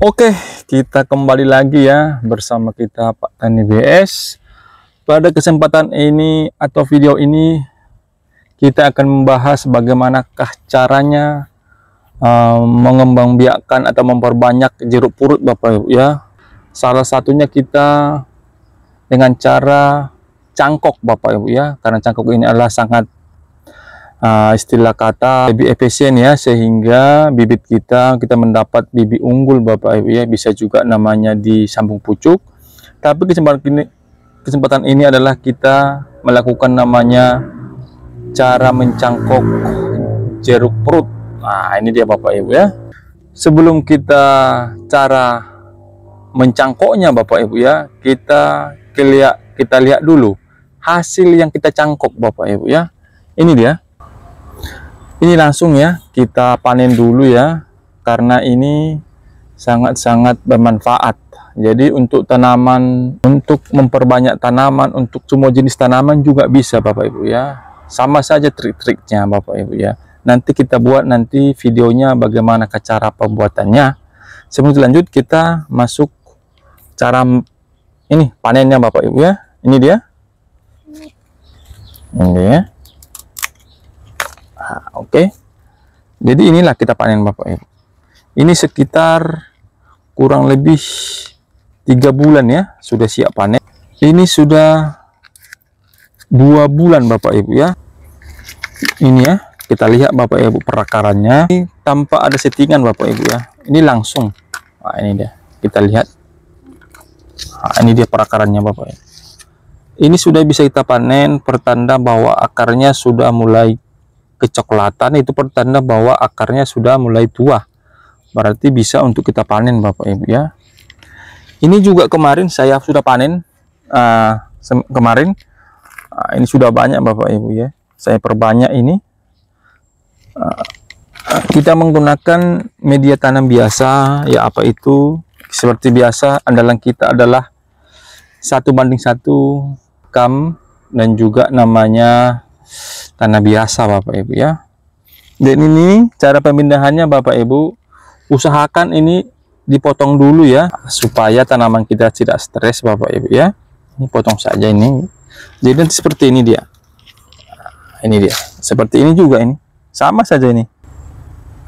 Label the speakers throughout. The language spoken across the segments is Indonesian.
Speaker 1: Oke, kita kembali lagi ya bersama kita Pak Tani BS. Pada kesempatan ini atau video ini kita akan membahas bagaimanakah caranya mengembangbiakkan atau memperbanyak jeruk purut Bapak Ibu ya. Salah satunya kita dengan cara cangkok Bapak Ibu ya, karena cangkok ini adalah sangat istilah kata lebih efisien ya, sehingga bibit kita mendapat bibit unggul Bapak Ibu ya. Bisa juga namanya di sambung pucuk, tapi kesempatan ini adalah kita melakukan namanya cara mencangkok jeruk purut. Nah, ini dia Bapak Ibu ya. Sebelum kita cara mencangkoknya Bapak Ibu ya, kita lihat dulu hasil yang kita cangkok Bapak Ibu ya. Ini dia. Ini langsung ya kita panen dulu ya, karena ini sangat-sangat bermanfaat. Jadi untuk tanaman, untuk memperbanyak tanaman, untuk semua jenis tanaman juga bisa Bapak Ibu ya. Sama saja trik-triknya Bapak Ibu ya. Nanti kita buat nanti videonya bagaimana cara pembuatannya. Sebelum lanjut kita masuk cara ini panennya Bapak Ibu ya. Ini dia. Ini ya. Oke. Jadi inilah kita panen Bapak Ibu. Ini sekitar kurang lebih 3 bulan ya sudah siap panen. Ini sudah 2 bulan Bapak Ibu ya. Ini ya, kita lihat Bapak Ibu perakarannya. Ini tanpa ada settingan Bapak Ibu ya. Ini langsung. Nah, ini dia. Kita lihat. Nah, ini dia perakarannya Bapak Ibu. Ini sudah bisa kita panen, pertanda bahwa akarnya sudah mulai kecoklatan, itu pertanda bahwa akarnya sudah mulai tua, berarti bisa untuk kita panen Bapak Ibu ya. Ini juga kemarin saya sudah panen kemarin. Ini sudah banyak Bapak Ibu ya, saya perbanyak ini. Kita menggunakan media tanam biasa ya, apa itu seperti biasa, andalan kita adalah 1:1 kam dan juga namanya tanah biasa Bapak Ibu ya. Dan ini cara pemindahannya Bapak Ibu, usahakan ini dipotong dulu ya, supaya tanaman kita tidak stres Bapak Ibu ya. Ini potong saja ini. Jadi nanti seperti ini dia. Ini dia. Seperti ini juga ini. Sama saja ini.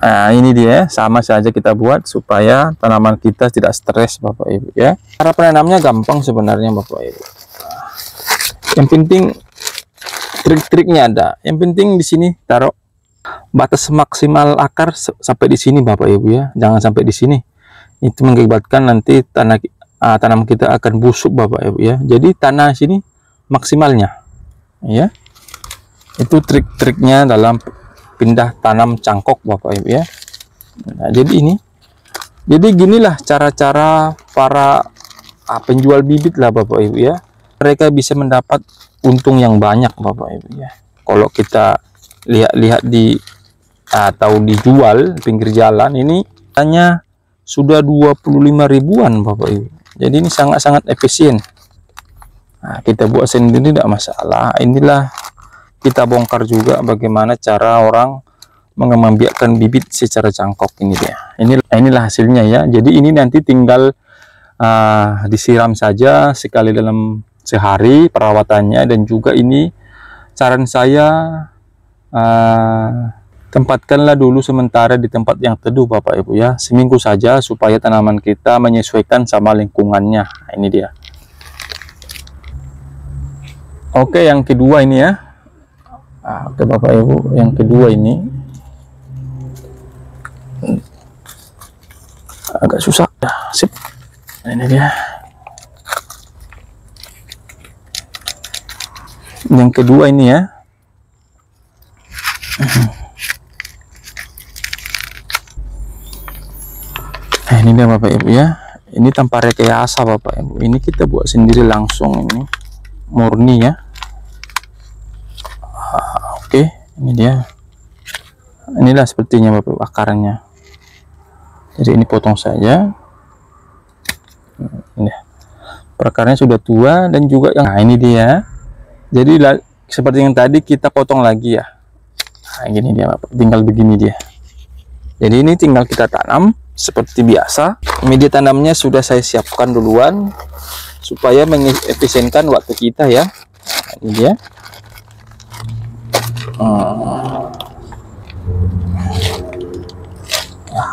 Speaker 1: Nah, ini dia, sama saja kita buat supaya tanaman kita tidak stres Bapak Ibu ya. Cara penanamnya gampang sebenarnya Bapak Ibu. Yang penting trik-triknya ada. Yang penting di sini taruh batas maksimal akar sampai di sini Bapak Ibu ya. Jangan sampai di sini. Itu mengakibatkan nanti tanam kita akan busuk Bapak Ibu ya. Jadi tanah sini maksimalnya ya. Itu trik-triknya dalam pindah tanam cangkok Bapak Ibu ya. Nah, jadi ini. Jadi ginilah cara-cara para penjual bibit lah Bapak Ibu ya. Mereka bisa mendapat untung yang banyak Bapak Ibu ya. Kalau kita lihat di atau dijual pinggir jalan, ini hanya sudah 25 ribuan Bapak Ibu. Jadi ini sangat-sangat efisien. Nah, kita buat sendiri tidak masalah. Inilah kita bongkar juga bagaimana cara orang mengembangbiakkan bibit secara cangkok. Ini dia. Inilah hasilnya ya. Jadi ini nanti tinggal disiram saja sekali dalam sehari perawatannya. Dan juga ini saran saya, tempatkanlah dulu sementara di tempat yang teduh Bapak Ibu ya, seminggu saja supaya tanaman kita menyesuaikan sama lingkungannya. Nah, ini dia. Oke, yang kedua ini ya. Oke Bapak Ibu, yang kedua ini agak susah ya. Sip. Nah, ini dia. Yang kedua ini ya. Nah, ini dia Bapak Ibu ya. Ini tanpa rekayasa Bapak Ibu. Ini kita buat sendiri langsung, ini murni ya. Oke, ini dia. Inilah sepertinya Bapak Ibu akarnya. Jadi ini potong saja. Ini perkarnya sudah tua dan juga yang ini dia. Jadi seperti yang tadi kita potong lagi ya. Nah, gini dia Bapak, tinggal begini dia. Jadi ini tinggal kita tanam seperti biasa, media tanamnya sudah saya siapkan duluan supaya mengefisienkan waktu kita ya. Nah, ini dia.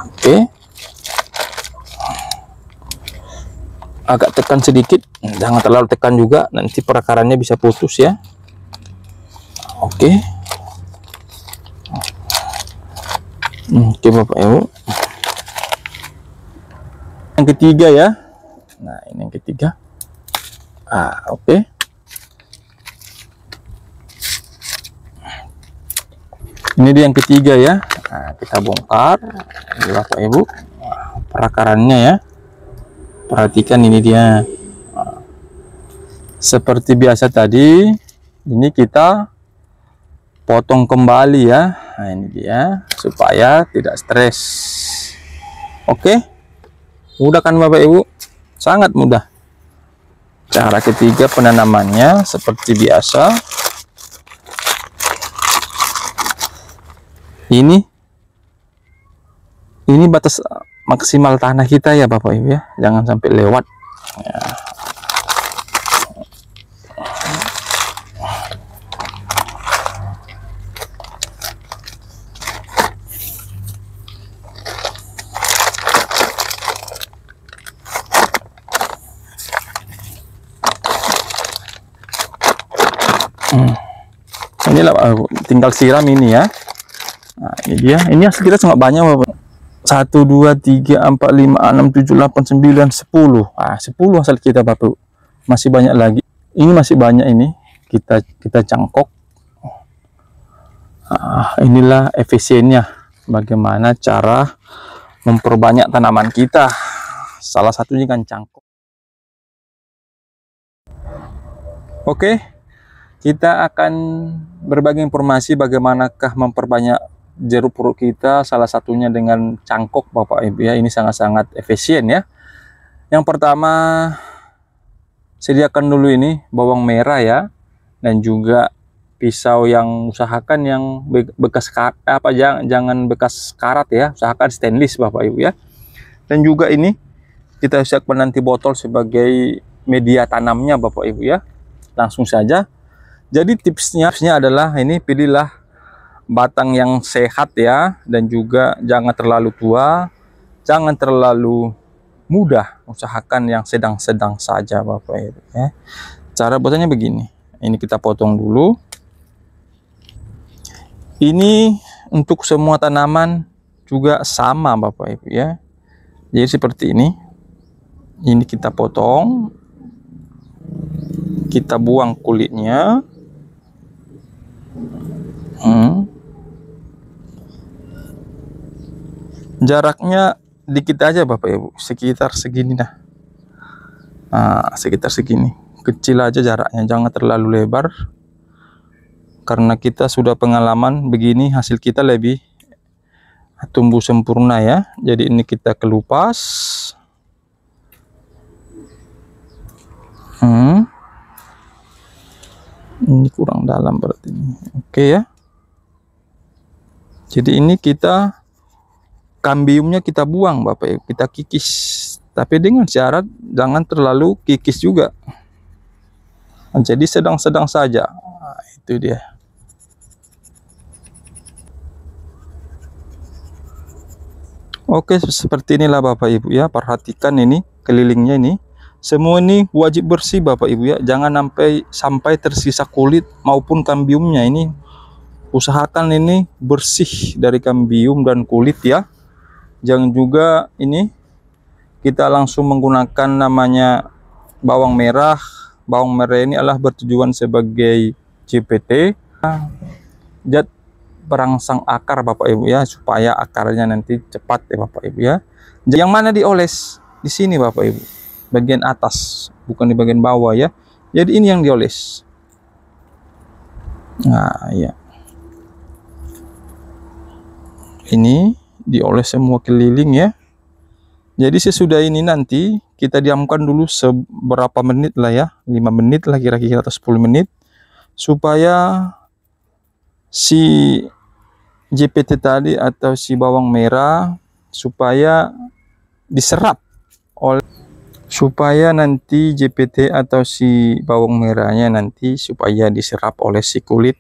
Speaker 1: Oke. Agak tekan sedikit, jangan terlalu tekan juga, nanti perakarannya bisa putus ya. Oke. Oke Bapak Ibu. Yang ketiga ya. Nah, ini yang ketiga. Oke. Ini dia yang ketiga ya. Nah, kita bongkar. Ini Bapak Ibu. Perakarannya ya. Perhatikan ini dia. Seperti biasa tadi, ini kita potong kembali ya. Nah, ini dia supaya tidak stres. Oke. Mudah kan Bapak Ibu? Sangat mudah. Cara ketiga penanamannya seperti biasa. Ini batas maksimal tanah kita ya Bapak Ibu ya, jangan sampai lewat ya. Inilah tinggal siram ini ya. Nah, ini dia, ini hasil kita sangat banyak Bapak. 1, 2, 3, 4, 5, 6, 7, 8, 9, 10. 10 hasil kita Bapak. Masih banyak lagi. Ini masih banyak ini. Kita cangkok. Inilah efisiennya. Bagaimana cara memperbanyak tanaman kita. Salah satunya kan cangkok. Oke. Kita akan berbagi informasi bagaimanakah memperbanyak jeruk purut kita, salah satunya dengan cangkok Bapak Ibu ya. Ini sangat-sangat efisien ya. Yang pertama, sediakan dulu ini bawang merah ya, dan juga pisau yang usahakan yang bekas jangan bekas karat ya, usahakan stainless Bapak Ibu ya. Dan juga ini kita siapkan nanti botol sebagai media tanamnya Bapak Ibu ya. Langsung saja. Jadi tipsnya adalah ini, pilihlah batang yang sehat ya, dan juga jangan terlalu tua, jangan terlalu muda, usahakan yang sedang-sedang saja Bapak Ibu ya. Cara buatannya begini, ini kita potong dulu. Ini untuk semua tanaman juga sama Bapak Ibu ya. Jadi seperti ini kita potong, kita buang kulitnya. Jaraknya dikit aja Bapak Ibu, sekitar segini dah. Sekitar segini, kecil aja jaraknya, jangan terlalu lebar, karena kita sudah pengalaman begini hasil kita lebih tumbuh sempurna ya. Jadi ini kita kelupas. Ini kurang dalam berarti ini. Oke ya. Jadi ini kita kambiumnya kita buang Bapak Ibu, kita kikis, tapi dengan syarat jangan terlalu kikis juga. Jadi sedang-sedang saja. Itu dia. Oke, seperti inilah Bapak Ibu ya. Perhatikan ini kelilingnya ini. Semua ini wajib bersih Bapak Ibu ya. Jangan sampai tersisa kulit maupun kambiumnya ini. Usahakan ini bersih dari kambium dan kulit ya. Jangan juga ini kita langsung menggunakan namanya bawang merah. Bawang merah ini adalah bertujuan sebagai JPT, zat perangsang akar Bapak Ibu ya, supaya akarnya nanti cepat ya Bapak Ibu ya. Yang mana dioles? Di sini Bapak Ibu, bagian atas, bukan di bagian bawah ya. Jadi ini yang dioles. Nah ya, ini dioles semua keliling ya. Jadi sesudah ini nanti kita diamkan dulu seberapa menit lah ya, 5 menit lah kira-kira atau 10 menit, supaya si JPT tadi atau si bawang merah supaya diserap oleh, supaya nanti JPT atau si bawang merahnya nanti supaya diserap oleh si kulit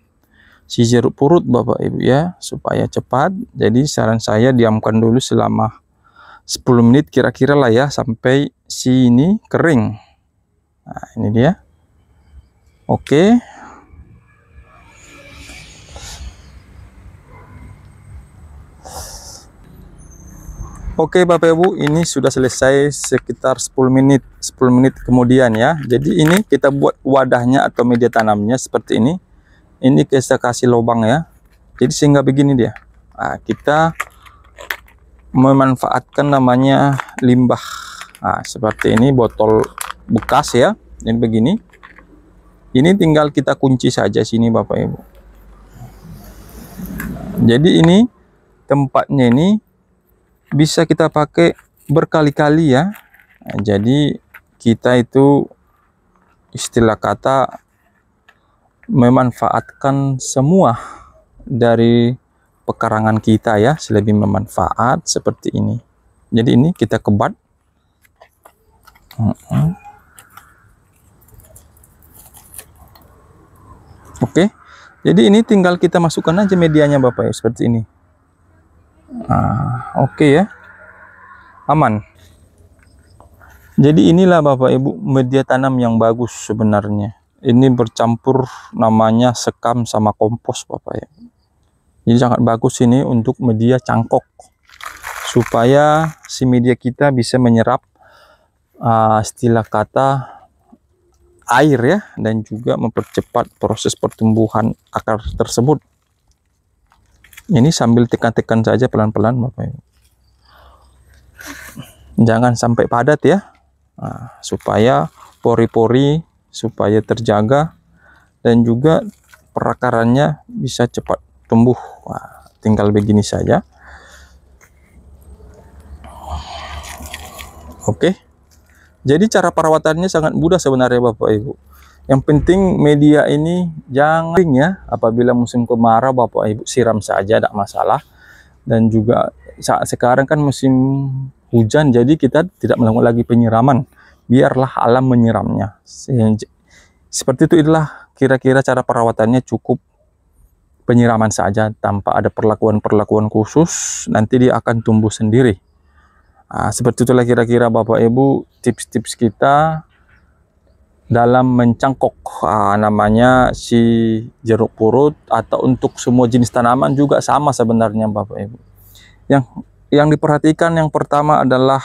Speaker 1: si jeruk purut Bapak Ibu ya, supaya cepat. Jadi saran saya diamkan dulu selama 10 menit kira-kira lah ya, sampai si ini kering. Nah, ini dia. Oke. Oke Bapak Ibu, ini sudah selesai sekitar 10 menit kemudian ya. Jadi ini kita buat wadahnya atau media tanamnya seperti ini. Ini kita kasih lubang ya. Jadi sehingga begini dia. Nah, kita memanfaatkan namanya limbah. Nah, seperti ini botol bekas ya. Ini begini. Ini tinggal kita kunci saja sini Bapak Ibu. Jadi ini tempatnya ini bisa kita pakai berkali-kali ya. Nah, jadi kita itu istilah kata memanfaatkan semua dari pekarangan kita ya, selebih bermanfaat seperti ini. Jadi ini kita kebat. Oke. Jadi ini tinggal kita masukkan aja medianya Bapak ya, seperti ini. Oke ya, aman. Jadi inilah Bapak Ibu media tanam yang bagus sebenarnya. Ini bercampur namanya sekam sama kompos Bapak ya. Jadi sangat bagus ini untuk media cangkok, supaya si media kita bisa menyerap istilah kata air ya, dan juga mempercepat proses pertumbuhan akar tersebut. Ini sambil tekan-tekan saja pelan-pelan Bapak Ibu. Jangan sampai padat ya. Nah, supaya pori-pori supaya terjaga dan juga perakarannya bisa cepat tumbuh. Nah, tinggal begini saja. Oke. Jadi cara perawatannya sangat mudah sebenarnya Bapak Ibu. Yang penting media ini jangan kering ya. Apabila musim kemarau Bapak Ibu siram saja, tidak masalah. Dan juga saat sekarang kan musim hujan, jadi kita tidak melakukan lagi penyiraman. Biarlah alam menyiramnya. Seperti itu, itulah kira-kira cara perawatannya, cukup penyiraman saja tanpa ada perlakuan-perlakuan khusus. Nanti dia akan tumbuh sendiri. Nah, seperti itulah kira-kira Bapak Ibu tips-tips kita dalam mencangkok namanya si jeruk purut, atau untuk semua jenis tanaman juga sama sebenarnya Bapak Ibu. Yang diperhatikan yang pertama adalah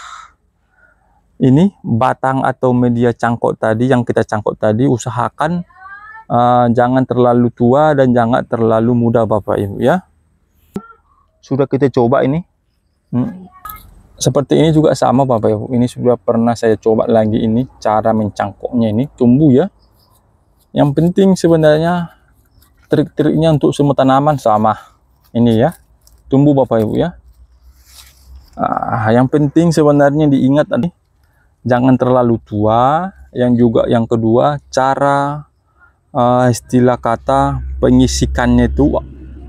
Speaker 1: ini batang atau media cangkok tadi, yang kita cangkok tadi usahakan jangan terlalu tua dan jangan terlalu muda Bapak Ibu ya. Sudah kita coba ini. Seperti ini juga sama Bapak Ibu. Ini sudah pernah saya coba lagi, ini cara mencangkoknya ini tumbuh ya. Yang penting sebenarnya trik-triknya untuk semua tanaman sama. Ini ya, tumbuh Bapak Ibu ya. Yang penting sebenarnya diingat tadi, jangan terlalu tua. Yang kedua, cara istilah kata pengisikannya itu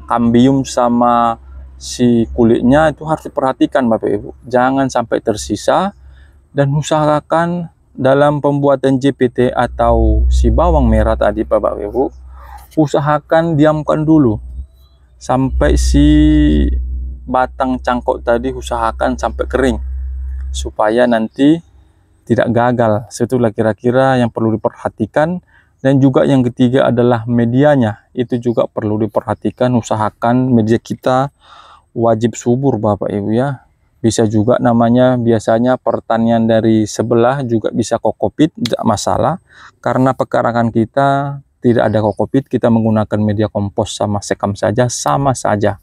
Speaker 1: kambium sama si kulitnya itu harus diperhatikan Bapak Ibu. Jangan sampai tersisa, dan usahakan dalam pembuatan JPT atau si bawang merah tadi Bapak Ibu, usahakan diamkan dulu sampai si batang cangkok tadi, usahakan sampai kering supaya nanti tidak gagal. Itulah kira-kira yang perlu diperhatikan. Dan juga yang ketiga adalah medianya, itu juga perlu diperhatikan. Usahakan media kita wajib subur Bapak Ibu ya. Bisa juga namanya biasanya pertanian dari sebelah juga bisa kokopit, tidak masalah. Karena pekarangan kita tidak ada kokopit, kita menggunakan media kompos sama sekam saja, sama saja.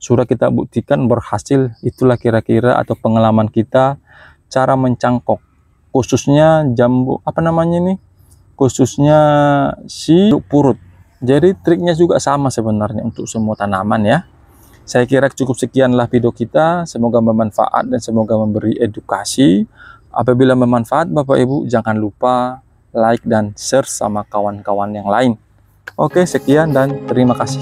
Speaker 1: Sudah kita buktikan berhasil. Itulah kira-kira atau pengalaman kita cara mencangkok, khususnya jambu khususnya si jeruk purut. Jadi triknya juga sama sebenarnya untuk semua tanaman ya. Saya kira cukup sekianlah video kita. Semoga bermanfaat dan semoga memberi edukasi. Apabila bermanfaat Bapak Ibu, jangan lupa like dan share sama kawan-kawan yang lain. Oke, sekian dan terima kasih.